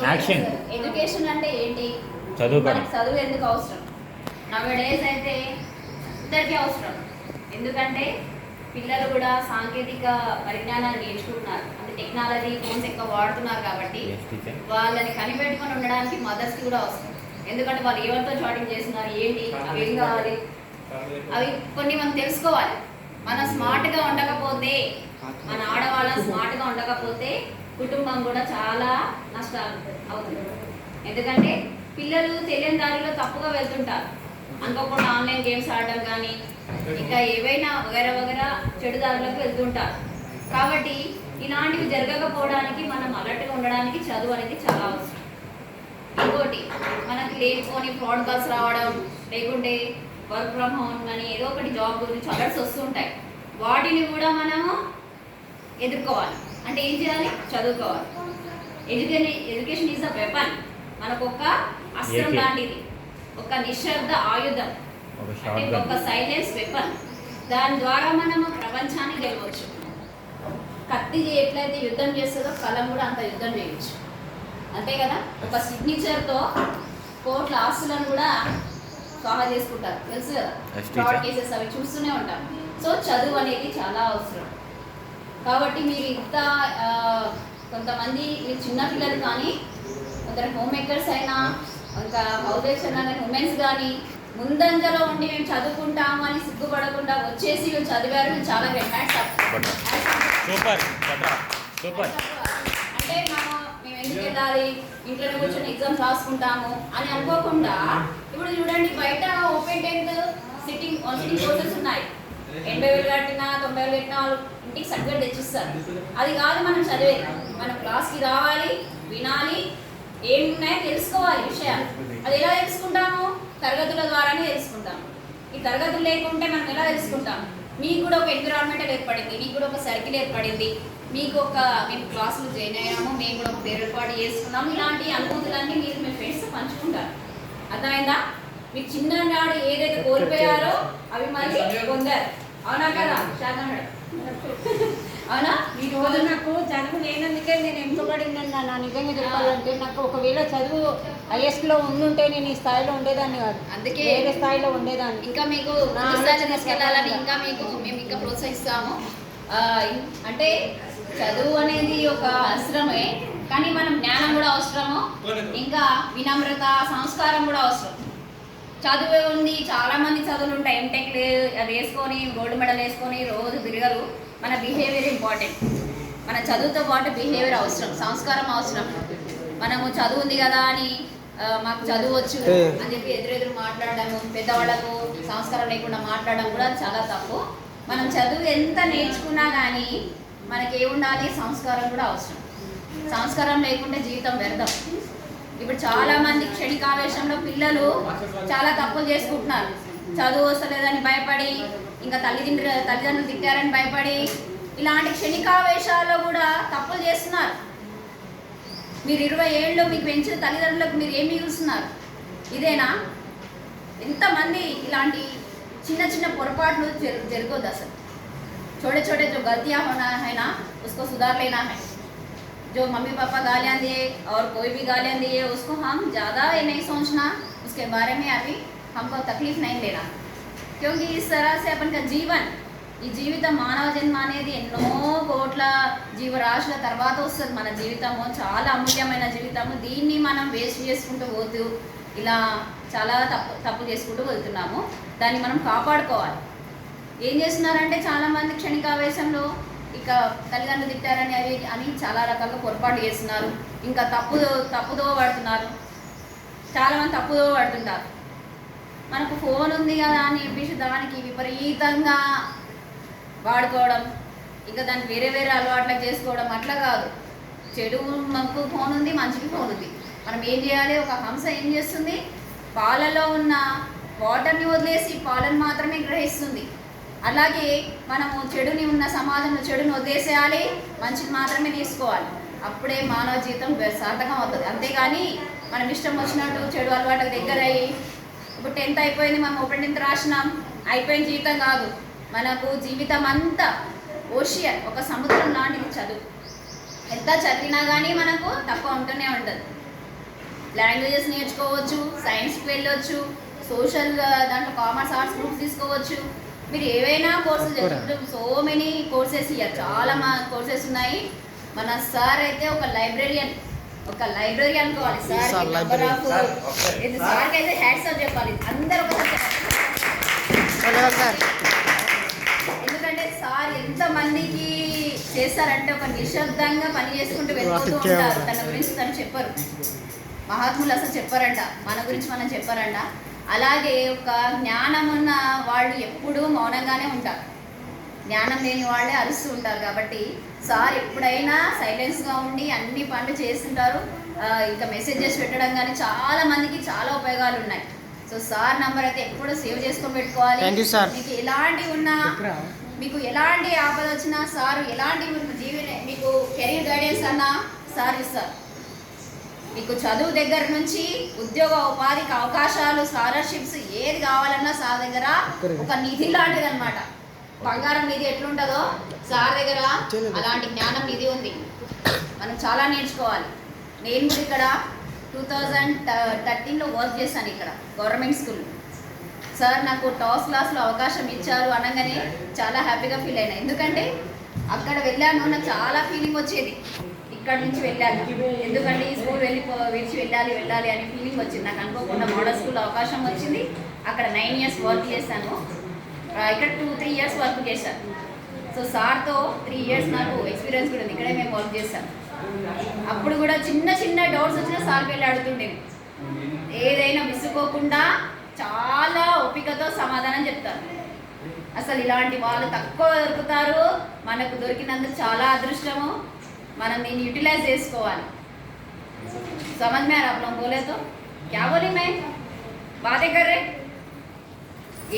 Action. Education అంటే ఏంటి? చదువుకోవడం. చదువు ఎందుకు అవసరం? నవడేస్ అయితే ఇద్దరికీ అవసరం. ఎందుకంటే పిల్లలు కూడా సాంకేతిక పరిజ్ఞానాన్ని నేర్చుకుంటున్నారు, అంటే టెక్నాలజీ ఫోన్స్ ఎక్కువ వాడుతున్నారు కాబట్టి వాళ్ళని కనిపెట్టుకొని ఉండడానికి మదర్స్కి కూడా అవసరం. ఎందుకంటే వాళ్ళు ఎవరితో చాటింగ్ చేస్తున్నారు, ఏంటి, అవి ఏం కావాలి, అవి కొన్ని మనం తెలుసుకోవాలి. మనం స్మార్ట్గా ఉండకపోతే, మన ఆడవాళ్ళని స్మార్ట్గా ఉండకపోతే కుటుంబం కూడా చాలా నష్టాలు అవుతుంది. ఎందుకంటే పిల్లలు తెలియని దారిలో తప్పుగా వెళ్తుంటారు, అనుకోకుండా ఆన్లైన్ గేమ్స్ ఆడడం కానీ ఇంకా ఏవైనా వగైరా వగైరా చెడు దారులకు వెళ్తుంటారు. కాబట్టి ఇలాంటివి జరగకపోవడానికి మనం అలర్ట్గా ఉండడానికి చదువు అనేది చాలా అవసరం. ఇంకోటి, మనకి లేనిపోని ఫ్రాడ్ కాల్స్ రావడం, లేకుంటే వర్క్ ఫ్రమ్ హోమ్ అని ఏదో ఒకటి జాబ్ గురించి అలర్ట్స్ వస్తుంటాయి. వాటిని కూడా మనము ఎదుర్కోవాలి. అంటే ఏం చేయాలి? చదువుకోవాలి. Education is a weapon. మనకు ఒక అస్త్రం లాంటిది, ఒక నిశ్శబ్ద ఆయుధం, అంటే ఒక సైలెన్స్ వెపన్. దాని ద్వారా మనము ప్రపంచాన్ని గెలవచ్చు. కత్తి ఎట్లయితే యుద్ధం చేస్తుందో కలం కూడా అంత యుద్ధం చేయవచ్చు, అంతే కదా. ఒక సిగ్నేచర్తో కోట్ల ఆస్తులను కూడా స్వాహా చేసుకుంటారు, తెలుసు కదా. ఫ్రాడ్ కేసెస్ అవి చూస్తూనే ఉంటాం. సో చదువు అనేది చాలా అవసరం. కాబట్టి మీరు ఇంత కొంతమంది మీరు చిన్నపిల్లలు కానీ, కొందరు హోమ్ మేకర్స్ అయినా, ఇంకా హౌస్ వైఫ్స్ అయినా కానీ, ఉమెన్స్ కానీ ముందంజలో ఉండి మేము చదువుకుంటాము అని సిగ్గుపడకుండా వచ్చేసి వీళ్ళు చదివారు, మేము చాలా గ్రేట్. సూపర్. అంటే మేము ఎందుకు వెళ్ళాలి, ఇంట్లోనే కూర్చొని ఎగ్జామ్స్ రాసుకుంటాము అని అనుకోకుండా, ఇప్పుడు చూడండి బయట ఓపెన్ 10th సిట్టింగ్ కోర్సెస్ ఉన్నాయి. 80,000 కట్టినా 90,000 కట్టినా వాళ్ళు ఇంటికి సర్టిఫికేట్ తెచ్చిస్తారు. అది కాదు మనం చదివేది. మనం క్లాస్కి రావాలి, వినాలి, ఏమి ఉన్నాయో తెలుసుకోవాలి విషయాలు. అది ఎలా తెలుసుకుంటాము? తరగతుల ద్వారానే తెలుసుకుంటాము. ఈ తరగతులు లేకుంటే మనం ఎలా తెలుసుకుంటాము? మీకు కూడా ఒక ఎన్విరాన్మెంటల్ ఏర్పడింది, మీకు కూడా ఒక సర్కిల్ ఏర్పడింది, మీకు ఒక మేము క్లాసులు జాయిన్ అయ్యాము, మేము కూడా ఒక పేరు పాటు చేసుకున్నాము. ఇలాంటి అనుభూతులన్నీ మీరు మీ ఫ్రెండ్స్ పంచుకుంటారు. అర్థమైందా? మీకు చిన్ననాడు ఏదైతే కోల్పోయారో అవి మళ్ళీ పొందారు. అవునా కదా శారదా మేడం? అవునా? ఈరోజు నాకు చదువు లేనందుకే నేను ఎంపబడిందని నా నిజంగా చెప్పాలంటే, నాకు ఒకవేళ చదువు హైయెస్ట్లో ఉండుంటే నేను ఈ స్థాయిలో ఉండేదాన్ని కాదు, అందుకే వేరే స్థాయిలో ఉండేదాన్ని. ఇంకా మీకు తీసుకెళ్ళాలని ఇంకా మీకు మేము ఇంకా ప్రోత్సహిస్తాము. అంటే చదువు అనేది ఒక అవసరమే, కానీ మనం జ్ఞానం కూడా అవసరము, ఇంకా వినమ్రత, సంస్కారం కూడా అవసరం. చదువు ఉంది, చాలామంది చదువులు ఉంటాయి, ఎంటెక్ అది వేసుకొని గోల్డ్ మెడల్ వేసుకొని రోజు తిరగరు. మన బిహేవియర్ ఇంపార్టెంట్. మన చదువుతో పాటు బిహేవియర్ అవసరం, సంస్కారం అవసరం. మనము చదువు ఉంది కదా అని మాకు చదువు వచ్చు అని చెప్పి ఎదురెదురు మాట్లాడము, పెద్దవాళ్ళకు సంస్కారం లేకుండా మాట్లాడడం కూడా చాలా తప్పు. మనం చదువు ఎంత నేర్చుకున్నా కానీ మనకి ఏముండాలి? సంస్కారం కూడా అవసరం. సంస్కారం లేకుంటే జీవితం వ్యర్థం. ఇప్పుడు చాలామంది క్షణికావేశంలో పిల్లలు చాలా తప్పులు చేసుకుంటున్నారు. చదువు వస్తలేదని భయపడి, ఇంకా తల్లిదండ్రులు తిట్టారని భయపడి, ఇలాంటి క్షణికావేశాల్లో కూడా తప్పులు చేస్తున్నారు. మీరు 20 ఏళ్ళు మీకు పెంచిన తల్లిదండ్రులకు మీరు ఏమి చూస్తున్నారు? ఇదేనా? ఎంతమంది ఇలాంటి చిన్న చిన్న పొరపాట్లు జరగొద్దు అసలు. छोटे छोटे जो गलतियाँ होना है ना, उसको सुधार लेना है. जो मम्मी पापा गालियाँ दिए और कोई भी गालियाँ दिए, उसको हम ज़्यादा ये नहीं सोचना, उसके बारे में अभी हमको तकलीफ नहीं लेना. क्योंकि इस तरह से अपन का जीवन, ఈ జీవితం, మానవ జన్మ అనేది ఎన్నో కోట్ల జీవరాశుల తర్వాత వస్తుంది. మన జీవితము చాలా అమూల్యమైన జీవితము. దీన్ని మనం వేస్ట్ చేసుకుంటూ పోతూ ఇలా చాలా తప్పు చేసుకుంటూ వెళ్తున్నాము. దాన్ని మనం కాపాడుకోవాలి. ఏం చేస్తున్నారంటే చాలామంది క్షణికావేశంలో ఇక తల్లిదండ్రులు తిట్టారని అవి అని చాలా రకాలుగా పొరపాటు చేస్తున్నారు. ఇంకా తప్పుదో పడుతున్నారు. చాలామంది తప్పుదో పడుతుంటారు. మనకు ఫోన్ ఉంది కదా అని చెప్పేసి దానికి విపరీతంగా వాడుకోవడం, ఇంకా దాన్ని వేరే వేరే అలవాట్లకు చేసుకోవడం, అట్లా కాదు. చెడు మనకు ఫోన్ ఉంది, మంచికి ఫోన్ ఉంది. మనం ఏం చేయాలి? ఒక హంస ఏం చేస్తుంది? పాలలో ఉన్న వాటర్ని వదిలేసి పాలను మాత్రమే గ్రహిస్తుంది. అలాగే మనము చెడుని ఉన్న సమాజంలో చెడుని వదిలేసేయాలి, మంచిని మాత్రమే తీసుకోవాలి. అప్పుడే మానవ జీవితం సార్థకం అవుతుంది. అంతేగాని మనం ఇష్టం వచ్చినట్టు చెడు అలవాట్లకు దగ్గర అయ్యి, ఇప్పుడు 10th అయిపోయింది, మనం ఓపెన్ 10th రాసినాం, అయిపోయిన జీవితం కాదు. మనకు జీవితం అంతా ఓషియన్, ఒక సముద్రం లాంటిది చదువు. ఎంత చదివినా కానీ మనకు తక్కువ ఉంటూనే ఉంటుంది. లాంగ్వేజెస్ నేర్చుకోవచ్చు, సైన్స్కి వెళ్ళొచ్చు, సోషల్ దాంట్లో కామర్స్ ఆర్ట్స్ గ్రూప్స్ తీసుకోవచ్చు. మీరు ఏవైనా కోర్సెస్ ఇప్పుడు సో మెనీ కోర్సెస్ ఇయ్యారు, చాలా కోర్సెస్ ఉన్నాయి. మన సార్ అయితే ఒక లైబ్రరీ అనుకోవాలి. సార్ నెంబర్ ఆఫ్ సార్కి అయితే హ్యాట్స్ ఆఫ్ చెప్పాలి అందరూ ఎందుకంటే సార్ ఎంత మందికి చేస్తారంటే ఒక నిశ్శబ్దంగా పని చేసుకుంటూ వెళ్ళిపోతూ ఉంటారు. తన గురించి తను చెప్పరు, మహాత్ములు అసలు చెప్పారంట, మన గురించి మనం చెప్పారంట. అలాగే ఒక జ్ఞానం ఉన్న వాళ్ళు ఎప్పుడూ మౌనంగానే ఉంటారు, జ్ఞానం లేని వాళ్ళే అరుస్తూ ఉంటారు. కాబట్టి సార్ ఎప్పుడైనా సైలెన్స్గా ఉండి అన్ని పనులు చేస్తుంటారు. ఇంకా మెసేజెస్ పెట్టడం కానీ చాలా మందికి చాలా ఉపయోగాలు ఉన్నాయి. సో సార్ నంబర్ అయితే ఎప్పుడు సేవ్ చేసుకొని పెట్టుకోవాలి. మీకు ఎలాంటి ఉన్నా, మీకు ఎలాంటి ఆపద వచ్చినా సార్ ఎలాంటి మీకు కెరీర్ గైడెన్స్ అన్నా సార్ ఇస్తారు. మీకు చదువు దగ్గర నుంచి ఉద్యోగ ఉపాధికి అవకాశాలు, స్కాలర్షిప్స్ ఏది కావాలన్నా సార్ దగ్గర ఒక నిధి లాంటిది అనమాట. బంగారం నిధి ఎట్లుంటుందో సార్ దగ్గర అలాంటి జ్ఞానం నిధి ఉంది. మనం చాలా నేర్చుకోవాలి. నేను కూడా ఇక్కడ 2013లో వర్క్ చేశాను ఇక్కడ గవర్నమెంట్ స్కూల్. సార్ నాకు టాస్ క్లాస్లో అవకాశం ఇచ్చారు అనగానే చాలా హ్యాపీగా ఫీల్ అయినా. ఎందుకంటే అక్కడ వెళ్ళాను, నాకు చాలా ఫీలింగ్ వచ్చేది. ఇక్కడ నుంచి వెళ్ళాను, ఎందుకంటే ఈ స్కూల్ విడిచి వెళ్ళాలి అని ఫీలింగ్ వచ్చింది నాకు. అనుకోకుండా మోడల్ స్కూల్ అవకాశం వచ్చింది. అక్కడ 9 years వర్క్ చేశాను, ఇక్కడ 2-3 years వర్క్ చేశాను. సో సార్తో 3 years నాకు ఎక్స్పీరియన్స్ కూడా ఉంది. ఇక్కడే మేము వర్క్ చేశాను. అప్పుడు కూడా చిన్న డౌట్స్ వచ్చినా సార్కి వెళ్ళి అడుగుతుండేవి. ఏదైనా విసుకోకుండా చాలా ఓపికతో సమాధానం చెప్తారు. అసలు ఇలాంటి వాళ్ళు తక్కువ దొరుకుతారు, మనకు దొరికినందుకు చాలా అదృష్టము. మనం దీన్ని యూటిలైజ్ చేసుకోవాలి. समझ में आ रहा आप लोग बोले तो क्या बोली मैं बातें कर रहे.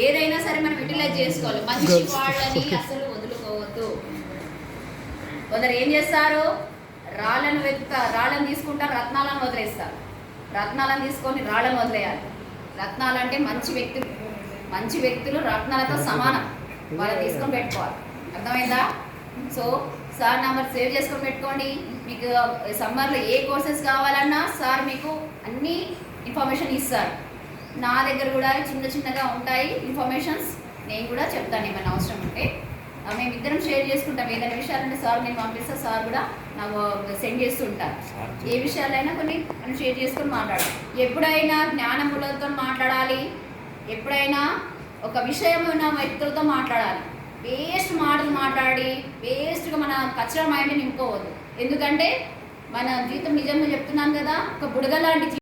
ఏదైనా సరే మనం యూటిలైజ్ చేసుకోవాలి. మంచి వాళ్ళని అసలు వదులుకోవద్దు. కొందరు ఏం చేస్తారు, రాళ్ళను తీసుకుంటారు, రత్నాలను వదిలేస్తారు. రత్నాలను తీసుకొని రాళ్ళను వదిలేయాలి. రత్నాలు అంటే మంచి వ్యక్తులు రత్నాలతో సమానం. వాళ్ళని తీసుకొని పెట్టుకోవాలి. అర్థమైందా? సో సార్ నెంబర్ సేవ్ చేసుకొని పెట్టుకోండి. మీకు సమ్మర్లో ఏ కోర్సెస్ కావాలన్నా సార్ మీకు అన్ని ఇన్ఫర్మేషన్ ఇస్తారు. నా దగ్గర కూడా చిన్నగా ఉంటాయి ఇన్ఫర్మేషన్స్, నేను కూడా చెప్తాను ఏమైనా అవసరం ఉంటే. మేమిద్దరం షేర్ చేసుకుంటాం. ఏదైనా విషయాలంటే సార్ నేను పంపిస్తా, సార్ కూడా నాకు సెండ్ చేస్తూ ఉంటారు. ఏ విషయాలైనా కొన్ని మనం షేర్ చేసుకొని మాట్లాడాలి. ఎప్పుడైనా జ్ఞానములతో మాట్లాడాలి, ఎప్పుడైనా ఒక విషయం ఉన్న వ్యక్తులతో మాట్లాడాలి. వేస్ట్ మాటలు మాట్లాడి వేస్ట్గా మన కచ్చరా మైండ్ నింపుకోవద్దు. ఎందుకంటే మన జీవితం నిజంగా చెప్తున్నాను కదా, ఒక బుడగ లాంటి